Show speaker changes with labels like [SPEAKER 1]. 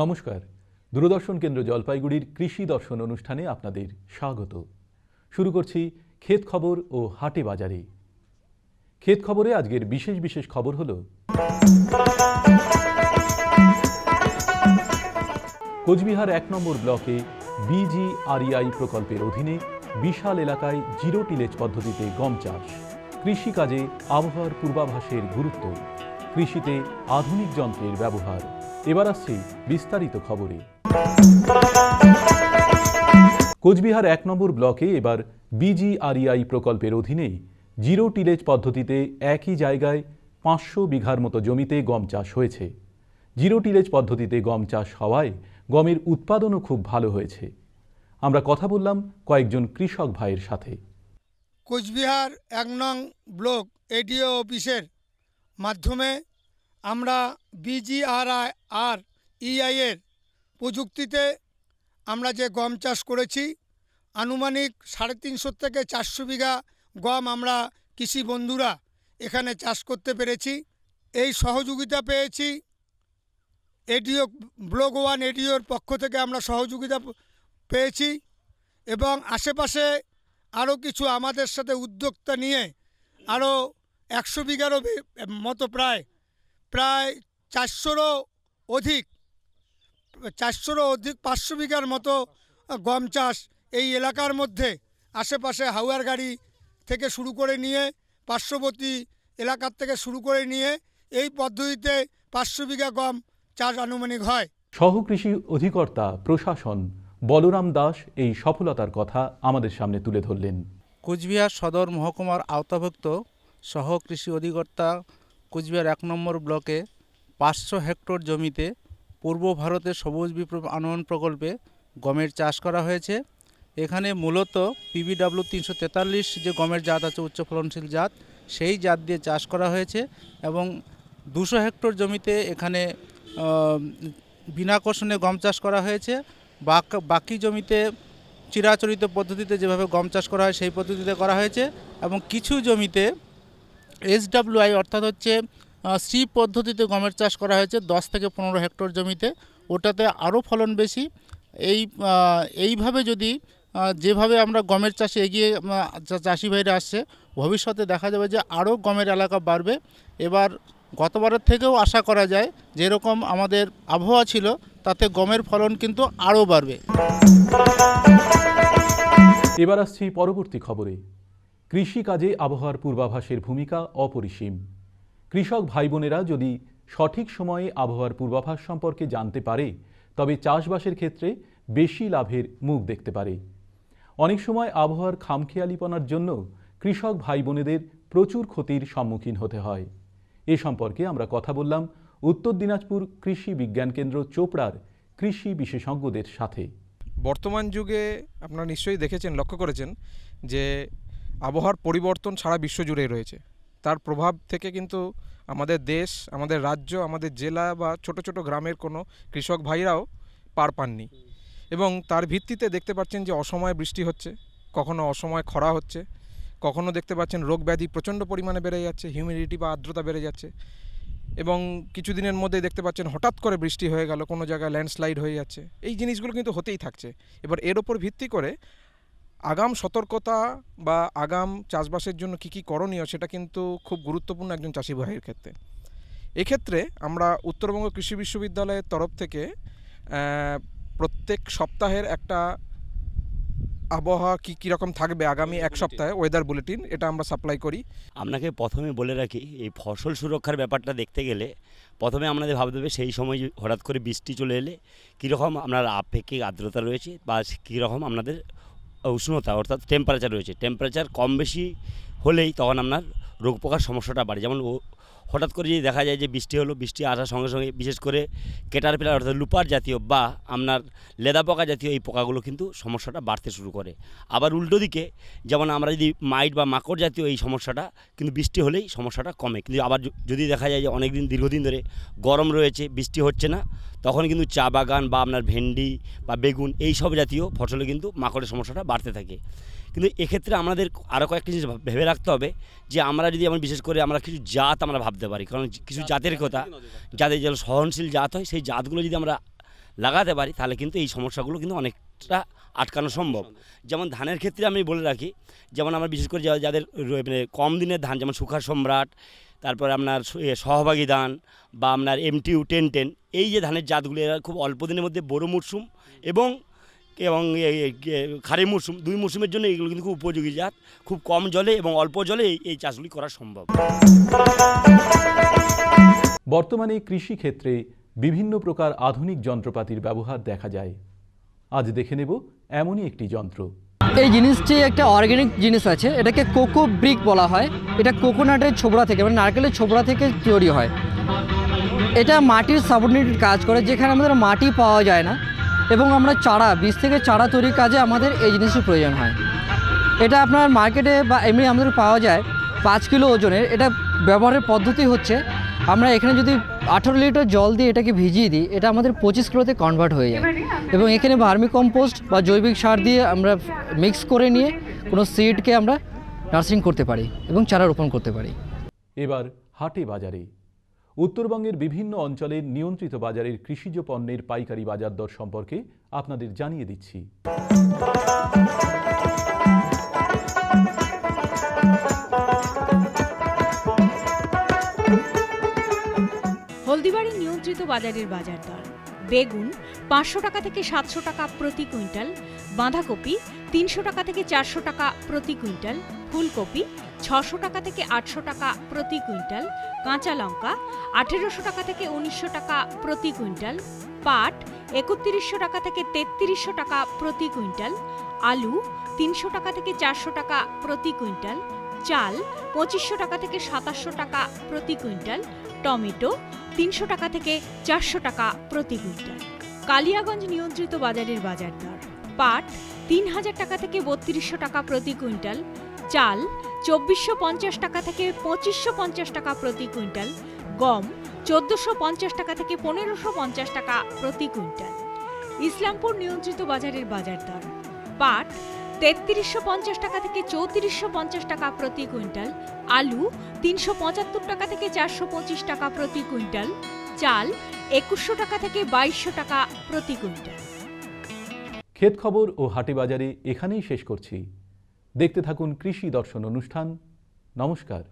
[SPEAKER 1] নমস্কার, দূরদর্শন কেন্দ্র জলপাইগুড়ির কৃষি দর্শন অনুষ্ঠানে আপনাদের স্বাগত। শুরু করছি ক্ষেত খবর ও হাটে বাজারে। ক্ষেত খবরে আজকের বিশেষ খবর হলো কোচবিহার ১ নম্বর ব্লকে বিজিআরইআই প্রকল্পের অধীনে বিশাল এলাকায় জিরো টিলেজ পদ্ধতিতে গম চাষ। কৃষিকাজে আবহাওয়ার পূর্বাভাসের গুরুত্ব, কৃষিতে আধুনিক যন্ত্রের ব্যবহার। এবার আসছি বিস্তারিত খবরে। কোচবিহার ১ নম্বর ব্লকে এবার বিজিআরইআই প্রকল্পের অধীনে জিরো টিলেজ পদ্ধতিতে একই জায়গায় ৫০০ বিঘার মতো জমিতে গম চাষ হয়েছে। জিরো টিলেজ পদ্ধতিতে গম চাষ হওয়ায় গমের উৎপাদনও খুব ভালো হয়েছে। আমরা কথা বললাম কয়েকজন কৃষক ভাইয়ের সাথে।
[SPEAKER 2] কোচবিহার ১ নং ব্লক এডিও অফিসের মাধ্যমে আমরা বিজিআরইআই এর প্রযুক্তিতে আমরা যে গম চাষ করেছি, আনুমানিক ৩৫০ থেকে ৪০০ বিঘা গম আমরা কৃষি বন্ধুরা এখানে চাষ করতে পেরেছি। এই সহযোগিতা পেয়েছি এডিও ব্লক 1 এডিওর পক্ষ থেকে আমরা সহযোগিতা পেয়েছি এবং আশেপাশে আরও কিছু আমাদের সাথে উদ্যোক্তা নিয়ে আরও ১০০ বিঘারও মতো প্রায় ৪০০রও অধিক ৫০০ বিঘার মতো গম চাষ এই এলাকার মধ্যে আশেপাশে হাওয়ার গাড়ি থেকে শুরু করে নিয়ে পার্শ্ববর্তী এলাকার থেকে শুরু করে নিয়ে এই পদ্ধতিতে ৫০০ বিঘা গম চাষ আনুমানিক হয়।
[SPEAKER 1] সহকৃষি অধিকর্তা প্রশাসন বলরাম দাস এই সফলতার কথা আমাদের সামনে তুলে ধরলেন।
[SPEAKER 3] কোচবিহার সদর মহকুমার আওতাভুক্ত সহকৃষি অধিকর্তা কোচবিহার ১ নম্বর ব্লকে ৫০০ হেক্টর জমিতে পূর্ব ভারতের সবুজ বিপ্লব উন্নয়ন প্রকল্পে গমের চাষ করা হয়েছে। এখানে মূলত PBW ৩৪৩ যে গমের জাত আছে, উচ্চ ফলনশীল জাত, সেই জাত দিয়ে চাষ করা হয়েছে এবং ২০০ হেক্টর জমিতে এখানে বিনা কোষণে গম চাষ করা হয়েছে। বাকি জমিতে চিরাচরিত পদ্ধতিতে যেভাবে গম চাষ করা হয় সেই পদ্ধতিতে করা হয়েছে এবং কিছু জমিতে SWI অর্থাৎ হচ্ছে সি পদ্ধতিতে গমের চাষ করা হয়েছে ১০ থেকে ১৫ হেক্টর জমিতে, ওটাতে আরও ফলন বেশি। এইভাবে যদি যেভাবে আমরা গমের চাষে এগিয়ে চাষি ভাইরা আসছে, ভবিষ্যতে দেখা যাবে যে আরও গমের এলাকা বাড়বে। এবার গতবারের থেকেও আশা করা যায় যেরকম আমাদের আবহাওয়া ছিল তাতে গমের ফলন কিন্তু আরও বাড়বে।
[SPEAKER 1] এবার আসছি পরবর্তী খবরে। কৃষিকাজে আবহাওয়ার পূর্বাভাসের ভূমিকা অপরিসীম। কৃষক ভাই বোনেরা যদি সঠিক সময়ে আবহাওয়ার পূর্বাভাস সম্পর্কে জানতে পারে তবে চাষবাসের ক্ষেত্রে বেশি লাভের মুখ দেখতে পারে। অনেক সময় আবহাওয়ার খামখেয়ালিপনার জন্য কৃষক ভাই বোনেদের প্রচুর ক্ষতির সম্মুখীন হতে হয়। এ সম্পর্কে আমরা কথা বললাম উত্তর দিনাজপুর কৃষি বিজ্ঞান কেন্দ্র চোপড়ার কৃষি বিশেষজ্ঞদের সাথে।
[SPEAKER 4] বর্তমান যুগে আপনারা নিশ্চয়ই দেখেছেন, লক্ষ্য করেছেন যে আবহাওয়ার পরিবর্তন সারা বিশ্ব জুড়ে রয়েছে। তার প্রভাব থেকে কিন্তু আমাদের দেশ, আমাদের রাজ্য, আমাদের জেলা বা ছোট ছোট গ্রামের কোনো কৃষক ভাইরাও পার পাননি এবং তার ভিত্তিতে দেখতে পাচ্ছেন যে অসময়ে বৃষ্টি হচ্ছে, কখনো অসময়ে খরা হচ্ছে, কখনো দেখতে পাচ্ছেন রোগ ব্যাধি প্রচণ্ড পরিমাণে বেড়ে যাচ্ছে, হিউমিডিটি বা আর্দ্রতা বেড়ে যাচ্ছে এবং কিছুদিনের মধ্যে দেখতে পাচ্ছেন হঠাৎ করে বৃষ্টি হয়ে গেল, কোনো জায়গায় ল্যান্ডস্লাইড হয়ে যাচ্ছে। এই জিনিসগুলো কিন্তু হতেই থাকছে। এবার এর ওপর ভিত্তি করে আগাম সতর্কতা বা আগাম চাষবাসের জন্য কী করণীয় সেটা কিন্তু খুব গুরুত্বপূর্ণ একজন চাষি ভাইয়ের ক্ষেত্রে। এক্ষেত্রে আমরা উত্তরবঙ্গ কৃষি বিশ্ববিদ্যালয়ের তরফ থেকে প্রত্যেক সপ্তাহের একটা আবহাওয়া কীরকম থাকবে আগামী এক সপ্তাহে ওয়েদার বুলেটিন, এটা আমরা সাপ্লাই করি।
[SPEAKER 5] আপনাকে প্রথমে বলে রাখি, এই ফসল সুরক্ষার ব্যাপারটা দেখতে গেলে প্রথমে আপনাদের ভাবতে হবে সেই সময় হঠাৎ করে বৃষ্টি চলে এলে কীরকম আপনার আপেক্ষিক আর্দ্রতা রয়েছে বা কীরকম আপনাদের উষ্ণতা অর্থাৎ টেম্পারেচার রয়েছে। টেম্পারেচার কম বেশি হলেই তখন আপনার রোগ পোকার সমস্যাটা বাড়ে। যেমন হঠাৎ করে যদি দেখা যায় যে বৃষ্টি হলো, বৃষ্টি আসার সঙ্গে সঙ্গে বিশেষ করে ক্যাটারপিলার অর্থাৎ লুপার জাতীয় বা আপনার লেদা পোকা জাতীয় এই পোকাগুলো কিন্তু সমস্যাটা বাড়তে শুরু করে। আবার উল্টো দিকে যেমন আমরা যদি মাইট বা মাকড় জাতীয় এই সমস্যাটা কিন্তু বৃষ্টি হলেই সমস্যাটা কমে। কিন্তু আবার যদি দেখা যায় যে অনেকদিন দীর্ঘদিন ধরে গরম রয়েছে, বৃষ্টি হচ্ছে না, তখন কিন্তু চা বাগান বা আপনার ভেন্ডি বা বেগুন এই সব জাতীয় ফসলে কিন্তু মাকড়ের সমস্যাটা বাড়তে থাকে। কিন্তু এক্ষেত্রে আমাদের আরও কয়েকটা জিনিস ভেবে রাখতে হবে যে আমরা যদি আমরা বিশেষ করে আমরা কিছু জাত আমরা ভাবতে পারি, কারণ কিছু জাতের কথা, যাদের যেন সহনশীল জাত হয় সেই জাতগুলো যদি আমরা লাগাতে পারি তাহলে কিন্তু এই সমস্যাগুলো কিন্তু অনেকটা আটকানো সম্ভব। যেমন ধানের ক্ষেত্রে আমি বলে রাখি, যেমন আমরা বিশেষ করে যাদের মানে কম দিনের ধান, যেমন সুখার সম্রাট, তারপরে আপনার সহভাগী ধান বা আপনার MTU 1010, এই যে ধানের জাতগুলো এরা খুব অল্প দিনের মধ্যে বড় মরশুম এবং খারিফ মরশুম, 2 মরশুমের জন্য এগুলো কিন্তু খুব উপযোগী জাত। খুব কম জলে এবং অল্প জলে এই চাষগুলি করা সম্ভব।
[SPEAKER 1] বর্তমানে কৃষিক্ষেত্রে বিভিন্ন প্রকার আধুনিক যন্ত্রপাতির ব্যবহার দেখা যায়। আজ দেখে নেব এমনই একটি যন্ত্র।
[SPEAKER 6] এই জিনিসটি একটা অর্গানিক জিনিস আছে, এটাকে কোকো ব্রিক বলা হয়। এটা কোকোনাটের ছোবড়া থেকে, মানে নারকেলের ছোবড়া থেকে তৈরি হয়। এটা মাটির সাবঅর্ডিনেটেড কাজ করে, যেখানে আমাদের মাটি পাওয়া যায় না এবং আমরা চারা, বীজ থেকে চারা তৈরির কাজে আমাদের এই জিনিসের প্রয়োজন হয়। এটা আপনার মার্কেটে বা এমনি আমাদের পাওয়া যায় 5 কিলো ওজনের। এটা ব্যবহারের পদ্ধতি হচ্ছে, আমরা এখানে যদি 18 লিটার জল দিয়ে এটাকে ভিজিয়ে দিই, এটা আমাদের 25 কিলোতে কনভার্ট হয়ে যায় এবং এখানে ভার্মি কম্পোস্ট বা জৈবিক সার দিয়ে আমরা মিক্স করে নিয়ে কোনো সিডকে আমরা নার্সিং করতে পারি এবং চারা রোপণ করতে পারি।
[SPEAKER 1] এবার হাটে বাজারে। উত্তরবঙ্গের বিভিন্ন অঞ্চলের নিয়ন্ত্রিত বাজারের কৃষিজ পণ্যের পাইকারি বাজার দর সম্পর্কে আপনাদের জানিয়ে দিচ্ছি।
[SPEAKER 7] হলদিবাড়ি নিয়ন্ত্রিত বাজারের বাজার দর: বেগুন 500 টাকা থেকে 700 টাকা প্রতি কুইন্টাল, বাঁধাকপি 300 টাকা থেকে 400 টাকা প্রতি কুইন্টাল, ফুলকপি 600 টাকা থেকে 800 টাকা প্রতি কুইন্টাল, কাঁচা লঙ্কা 1800 টাকা থেকে 1900 টাকা প্রতি কুইন্টাল, পাট 3100 টাকা থেকে 3300 টাকা প্রতি কুইন্টাল, আলু 300 টাকা থেকে 400 টাকা প্রতি কুইন্টাল, চাল 2500 টাকা থেকে 2700 টাকা প্রতি কুইন্টাল, টমেটো 300 টাকা থেকে 400 টাকা প্রতি কুইন্টাল। কালিয়াগঞ্জ নিয়ন্ত্রিত বাজারের বাজার দর: পাট 3000 টাকা থেকে 3200 টাকা প্রতি কুইন্টাল, চাল 2450 টাকা থেকে 2550 টাকা প্রতি কুইন্টাল, গম 1450 টাকা থেকে 1550 টাকা প্রতি কুইন্টাল। ইসলামপুর নিয়ন্ত্রিত বাজারের বাজার দর: পাট 3350 টাকা থেকে 3450 টাকা প্রতি কুইন্টাল, আলু 375 টাকা থেকে 425 টাকা প্রতি কুইন্টাল, চাল 2100 টাকা থেকে 2200 টাকা প্রতি কুইন্টাল।
[SPEAKER 1] ক্ষেত খবর ও হাটে বাজারে এখানেই শেষ করছি। দেখতে থাকুন কৃষি দর্শন অনুষ্ঠান। নমস্কার।